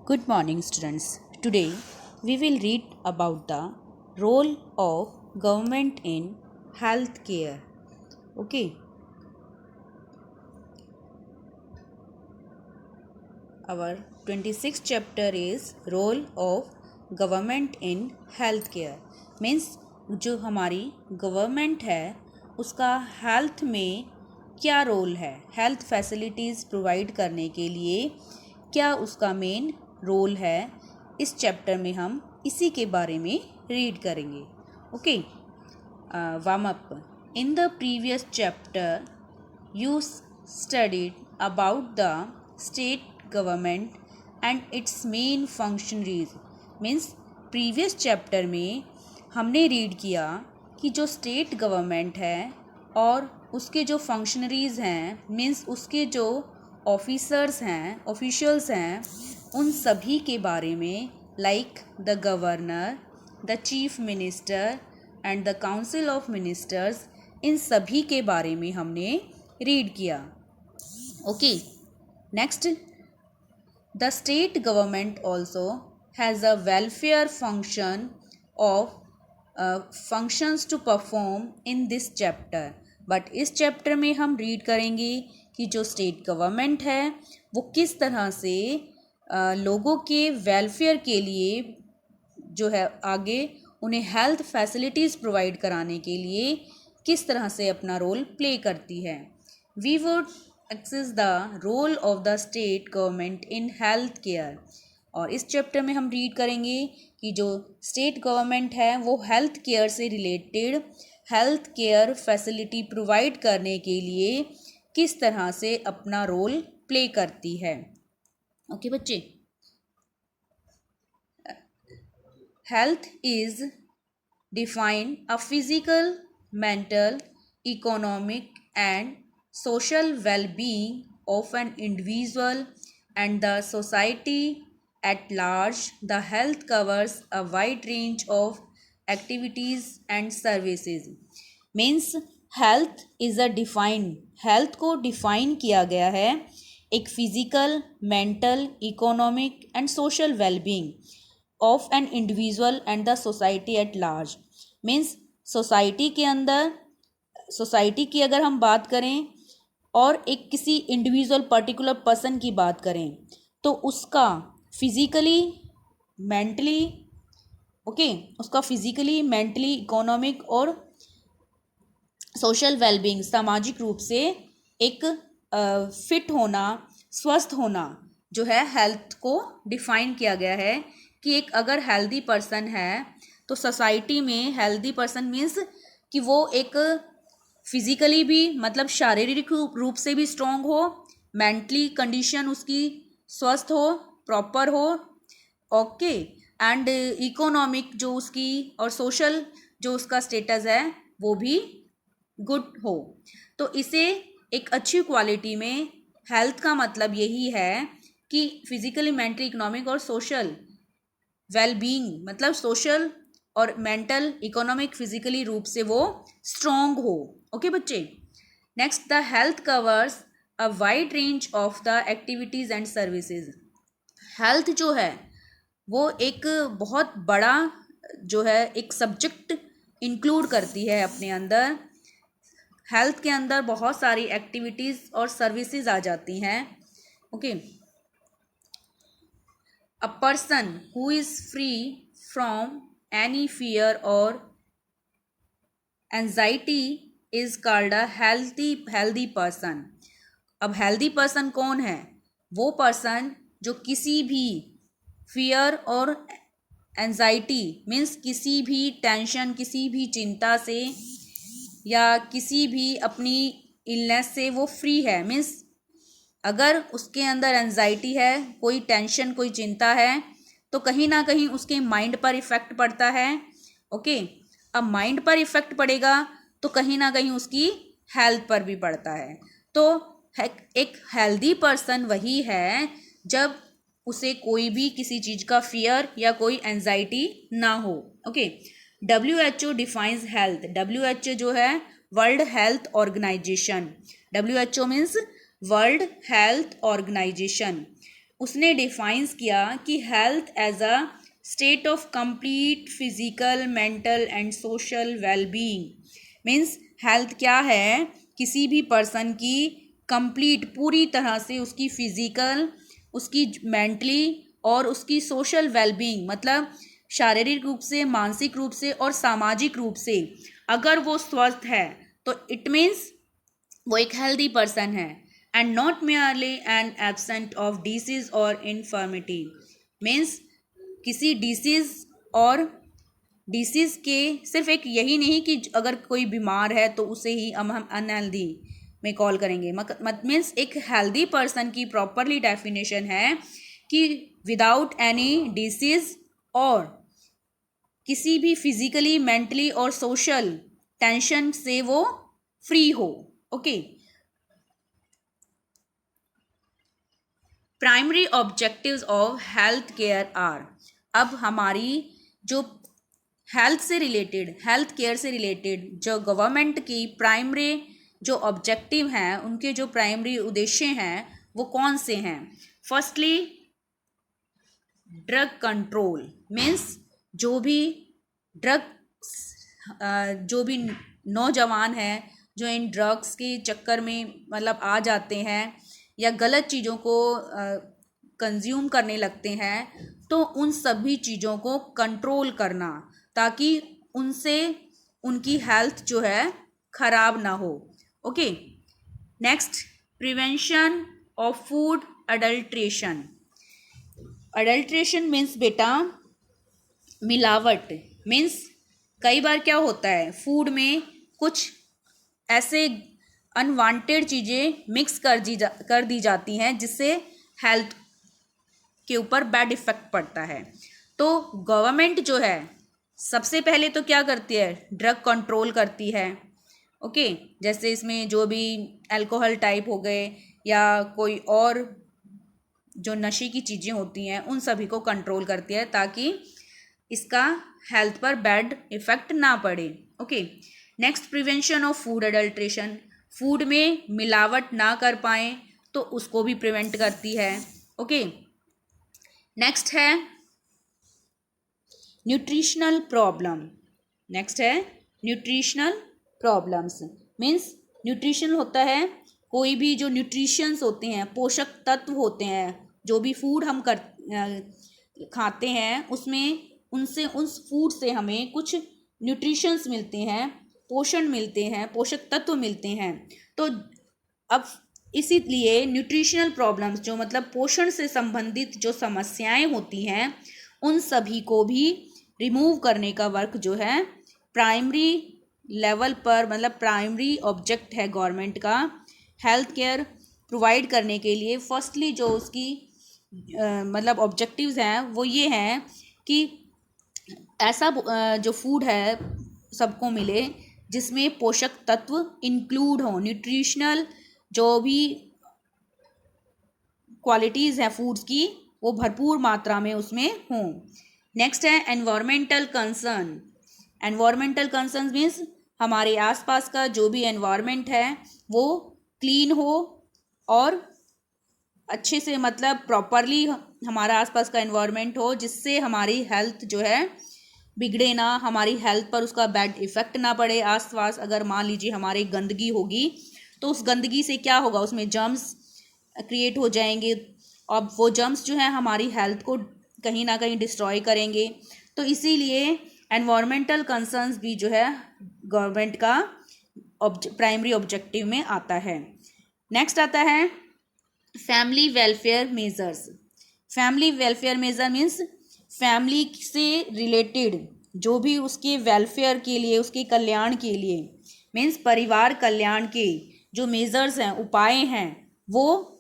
Good morning, students. Today we will read about the role of government in healthcare. Okay, our 26th chapter is role of government in healthcare. Means जो हमारी government है उसका health में क्या role है, health facilities provide करने के लिए क्या उसका मेन रोल है, इस चैप्टर में हम इसी के बारे में रीड करेंगे. Okay, warm up. In the previous chapter you studied about the state government and its main functionaries. Means previous chapter में हमने रीड किया कि जो स्टेट गवर्नमेंट है और उसके जो फंक्शनरीज़ हैं, मीन्स उसके जो ऑफिसर्स हैं, ऑफिशियल्स हैं, उन सभी के बारे में, like the governor, the chief minister and the council of ministers, इन सभी के बारे में हमने रीड किया. Okay, next, the state government also has a welfare function of functions to perform in this chapter. But इस चैप्टर में हम रीड करेंगे कि जो स्टेट गवर्नमेंट है वो किस तरह से लोगों के वेलफेयर के लिए जो है आगे उन्हें हेल्थ फैसिलिटीज़ प्रोवाइड कराने के लिए किस तरह से अपना रोल प्ले करती है. We would access the role of the state government in health care. और इस चैप्टर में हम रीड करेंगे कि जो स्टेट गवर्नमेंट है वो हेल्थ केयर से related health care facility provide करने के लिए किस तरह से अपना रोल प्ले करती है. ओके बच्चे, health is define a physical, mental, economic and social well-being of an individual and the society at large. The health covers a wide range of activities and services. Means health is a defined, health को define किया गया है एक physical, mental, economic and social well-being of an individual and the society at large. Means society के अंदर, society की अगर हम बात करें और एक किसी इंडिविजुअल पर्टिकुलर पर्सन की बात करें तो उसका फिज़िकली, मेंटली, ओके, उसका फिज़िकली, मेंटली, इकोनॉमिक और सोशल वेलबींग, सामाजिक रूप से एक फिट होना, स्वस्थ होना जो है हेल्थ को डिफाइन किया गया है कि एक अगर हेल्दी पर्सन है तो सोसाइटी में हेल्दी पर्सन मीन्स कि वो एक फिज़िकली भी मतलब शारीरिक रूप से भी स्ट्रॉन्ग हो, मेंटली कंडीशन उसकी स्वस्थ हो, प्रॉपर हो, ओके, एंड इकोनॉमिक जो उसकी और सोशल जो उसका स्टेटस है वो भी गुड हो. तो इसे एक अच्छी क्वालिटी में हेल्थ का मतलब यही है कि फिज़िकली, मेंटली, इकोनॉमिक और सोशल वेलबींग, मतलब सोशल और मेंटल, इकोनॉमिक, फिजिकली रूप से वो स्ट्रॉन्ग हो. ओके बच्चे, next, the health covers a wide range of the activities and services. Health जो है वो एक बहुत बड़ा जो है एक सब्जेक्ट इंक्लूड करती है अपने अंदर. हेल्थ के अंदर बहुत सारी एक्टिविटीज़ और सर्विसेज आ जाती हैं. Okay, a person who is free from any fear or anxiety is called a healthy person. अब healthy person कौन है? वो पर्सन जो किसी भी फियर और एंजाइटी मीन्स किसी भी टेंशन, किसी भी चिंता से या किसी भी अपनी इलनेस से वो फ्री है. मीन्स अगर उसके अंदर एंजाइटी है, कोई टेंशन, कोई चिंता है तो कहीं ना कहीं उसके माइंड पर इफ़ेक्ट पड़ता है. ओके, अब माइंड पर इफ़ेक्ट पड़ेगा तो कहीं ना कहीं उसकी हेल्थ पर भी पड़ता है. तो एक हेल्दी पर्सन वही है जब उसे कोई भी किसी चीज़ का फियर या कोई एंजाइटी ना हो. Okay, WHO defines health. WHO जो है world health organization. WHO means world health organization. उसने डिफाइंस किया कि health as a state of complete physical, mental and social wellbeing. Means health क्या है, किसी भी पर्सन की कंप्लीट, पूरी तरह से उसकी फिजिकल, उसकी मेंटली और उसकी सोशल वेलबींग, मतलब शारीरिक रूप से, मानसिक रूप से और सामाजिक रूप से अगर वो स्वस्थ है तो इट मीन्स वो एक हेल्दी पर्सन है। And not merely N absent of disease और इन्फर्मिटी। मीन्स किसी डिसीज और डिसीज के सिर्फ एक यही नहीं कि अगर कोई बीमार है तो उसे ही हम अनहेल्दी में कॉल करेंगे। मीन्स एक हेल्दी पर्सन की प्रॉपरली डेफिनेशन है कि विदाउट एनी डिसीज और किसी भी फिजिकली, मेंटली और सोशल टेंशन से वो फ्री हो। Okay. Primary objectives of health care are. अब हमारी जो हेल्थ केयर से रिलेटेड जो गवर्नमेंट की प्राइमरी जो ऑब्जेक्टिव हैं, उनके जो प्राइमरी उद्देश्य हैं वो कौन से हैं? Firstly drug control. मीन्स जो भी ड्रग जो भी नौजवान हैं जो इन ड्रग्स के चक्कर में मतलब आ जाते हैं या गलत चीज़ों को कंज्यूम करने लगते हैं, तो उन सभी चीज़ों को कंट्रोल करना ताकि उनसे उनकी हेल्थ जो है खराब ना हो। Okay. Next, prevention of food adulteration. Adulteration means बेटा मिलावट। मीन्स कई बार क्या होता है, फूड में कुछ ऐसे अनवांटेड चीज़ें मिक्स कर दी जाती हैं जिससे हेल्थ के ऊपर बैड इफेक्ट पड़ता है। तो गवर्नमेंट जो है सबसे पहले तो क्या करती है, ड्रग कंट्रोल करती है। ओके। जैसे इसमें जो भी अल्कोहल टाइप हो गए या कोई और जो नशे की चीज़ें होती हैं उन सभी को कंट्रोल करती है ताकि इसका हेल्थ पर बैड इफेक्ट ना पड़े। Okay. Next, prevention of food adulteration. Food में मिलावट ना कर पाएँ तो उसको भी प्रिवेंट करती है। ओके। नेक्स्ट है न्यूट्रिशनल प्रॉब्लम। नेक्स्ट है न्यूट्रिशनल प्रॉब्लम्स। मीन्स न्यूट्रिशन होता है कोई भी जो न्यूट्रिशंस होते हैं, पोषक तत्व होते हैं, जो भी फूड हम खाते हैं उसमें उनसे उस फूड से हमें कुछ न्यूट्रिशंस मिलते हैं, पोषण मिलते हैं, पोषक तत्व मिलते हैं। तो अब इसीलिए न्यूट्रिशनल प्रॉब्लम्स जो मतलब पोषण से संबंधित जो समस्याएं होती हैं उन सभी को भी रिमूव करने का वर्क जो है प्राइमरी लेवल पर, मतलब प्राइमरी ऑब्जेक्ट है गवर्नमेंट का हेल्थ केयर प्रोवाइड करने के लिए। फर्स्टली जो उसकी मतलब ऑब्जेक्टिव्स हैं वो ये हैं कि ऐसा जो फूड है सबको मिले जिसमें पोषक तत्व इंक्लूड हों, न्यूट्रिशनल जो भी क्वालिटीज़ हैं फूड्स की वो भरपूर मात्रा में उसमें हों। नेक्स्ट है environmental concern. Environmental concern means हमारे आसपास का जो भी एनवायरमेंट है वो क्लीन हो और अच्छे से, मतलब प्रॉपरली हमारा आसपास का एनवायरमेंट हो जिससे हमारी हेल्थ जो है बिगड़े ना, हमारी हेल्थ पर उसका बैड इफ़ेक्ट ना पड़े। आसपास अगर मान लीजिए हमारी गंदगी होगी तो उस गंदगी से क्या होगा, उसमें जर्म्स क्रिएट हो जाएंगे। अब वो जर्म्स जो है हमारी हेल्थ को कहीं ना कहीं डिस्ट्रॉय करेंगे। तो इसीलिए एनवायरमेंटल कंसर्न्स भी जो है गवर्नमेंट का प्राइमरी ऑब्जेक्टिव में आता है। नेक्स्ट आता है family welfare measures. Family welfare measure means family से रिलेटेड जो भी उसके वेलफेयर के लिए, उसके कल्याण के लिए, मीन्स परिवार कल्याण के जो मेजर्स हैं, उपाय हैं, वो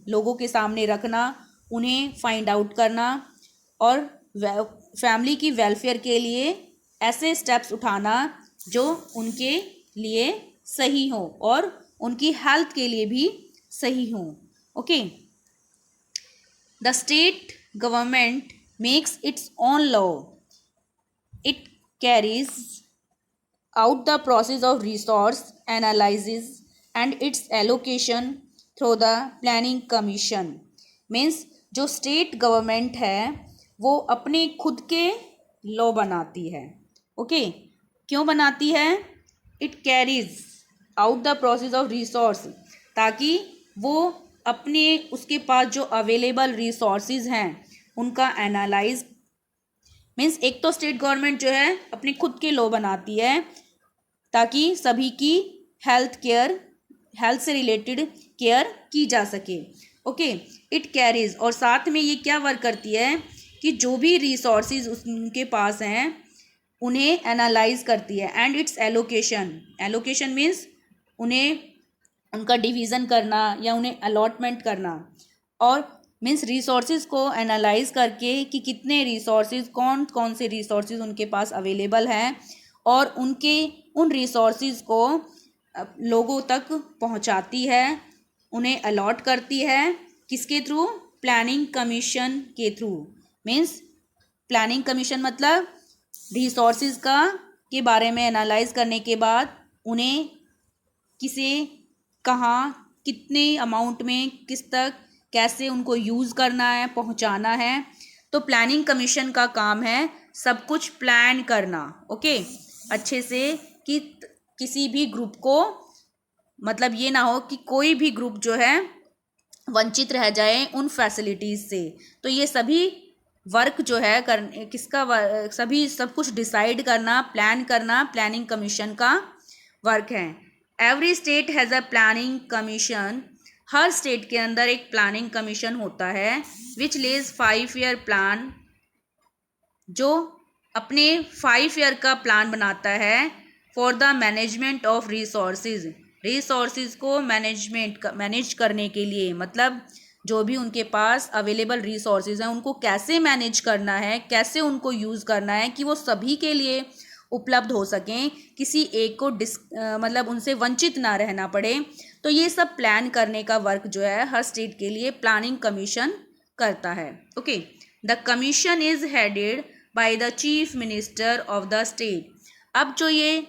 लोगों के सामने रखना, उन्हें फाइंड आउट करना और फैमिली की वेलफेयर के लिए ऐसे स्टेप्स उठाना जो उनके लिए सही हो और उनकी हेल्थ के लिए भी सही हो। Okay. The state government makes its own law. It carries out the process of resource analysis and its allocation through the planning commission. Means जो स्टेट गवर्नमेंट है वो अपने खुद के लॉ बनाती है। ओके, क्यों बनाती है? It carries out the process of resource, ताकि वो अपने उसके पास जो अवेलेबल रिसोर्सेज हैं उनका एनालाइज, मीन्स एक तो स्टेट गवर्नमेंट जो है अपने खुद के लॉ बनाती है ताकि सभी की हेल्थ से रिलेटेड केयर की जा सके। ओके, इट कैरीज, और साथ में ये क्या वर्क करती है कि जो भी रिसोर्सेज उनके पास हैं उन्हें एनालाइज करती है। एंड इट्स एलोकेशन मीन्स उन्हें उनका डिवीज़न करना या उन्हें अलॉटमेंट करना, और मीन्स रिसोर्सेज को एनालाइज करके कि कितने रिसोर्सेज, कौन कौन से रिसोर्सेज उनके पास अवेलेबल हैं, और उन रिसोर्सेज को लोगों तक पहुंचाती है, उन्हें अलॉट करती है। किसके थ्रू? प्लानिंग कमीशन के थ्रू। मीन्स प्लानिंग कमीशन मतलब रिसोर्सेज के बारे में एनालाइज करने के बाद उन्हें किसे, कहाँ, कितने अमाउंट में, किस तक, कैसे उनको यूज़ करना है, पहुँचाना है। तो प्लानिंग कमीशन का काम है सब कुछ प्लान करना। ओके, अच्छे से, कि किसी भी ग्रुप को, मतलब ये ना हो कि कोई भी ग्रुप जो है वंचित रह जाए उन फैसिलिटीज़ से। तो ये सभी वर्क जो है सभी सब कुछ डिसाइड करना, प्लान करना प्लानिंग कमीशन का वर्क है। Every state has a planning commission, her state के अंदर एक प्लानिंग कमीशन होता है, विच लेज 5 ईयर प्लान, जो अपने 5 ईयर का प्लान बनाता है for the management of resources को मैनेज करने के लिए, मतलब जो भी उनके पास अवेलेबल रिसोर्सेज हैं उनको कैसे मैनेज करना है, कैसे उनको यूज़ करना है कि वो सभी के लिए उपलब्ध हो सकें, किसी एक को मतलब उनसे वंचित ना रहना पड़े। तो ये सब प्लान करने का वर्क जो है हर स्टेट के लिए प्लानिंग कमीशन करता है। Okay, the commission is headed by the chief minister of the state. अब जो ये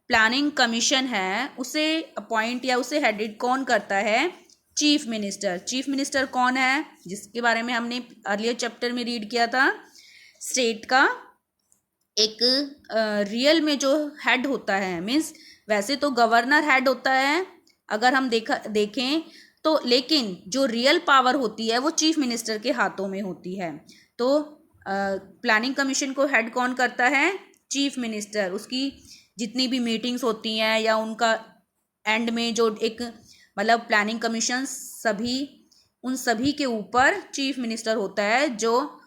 प्लानिंग कमीशन है उसे अपॉइंट या उसे हेडेड कौन करता है? Chief minister. चीफ मिनिस्टर कौन है? जिसके बारे में हमने अर्लियर चैप्टर में रीड किया था। स्टेट का एक रियल में जो हेड होता है, मीन्स वैसे तो गवर्नर हेड होता है अगर हम देखें तो, लेकिन जो रियल पावर होती है वो चीफ मिनिस्टर के हाथों में होती है। तो प्लानिंग कमीशन को हेड कौन करता है? Chief minister. उसकी जितनी भी मीटिंग्स होती हैं या उनका एंड में जो एक, मतलब प्लानिंग कमीशन उन सभी के ऊपर चीफ मिनिस्टर होता है, जो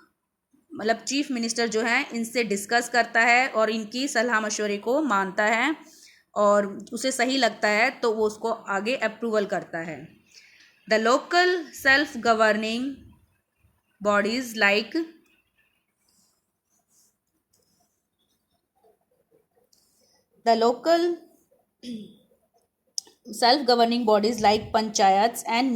मतलब चीफ मिनिस्टर जो है इनसे डिस्कस करता है और इनकी सलाह मशवरे को मानता है, और उसे सही लगता है तो वो उसको आगे अप्रूवल करता है। The local self governing bodies like self-governing bodies like panchayats and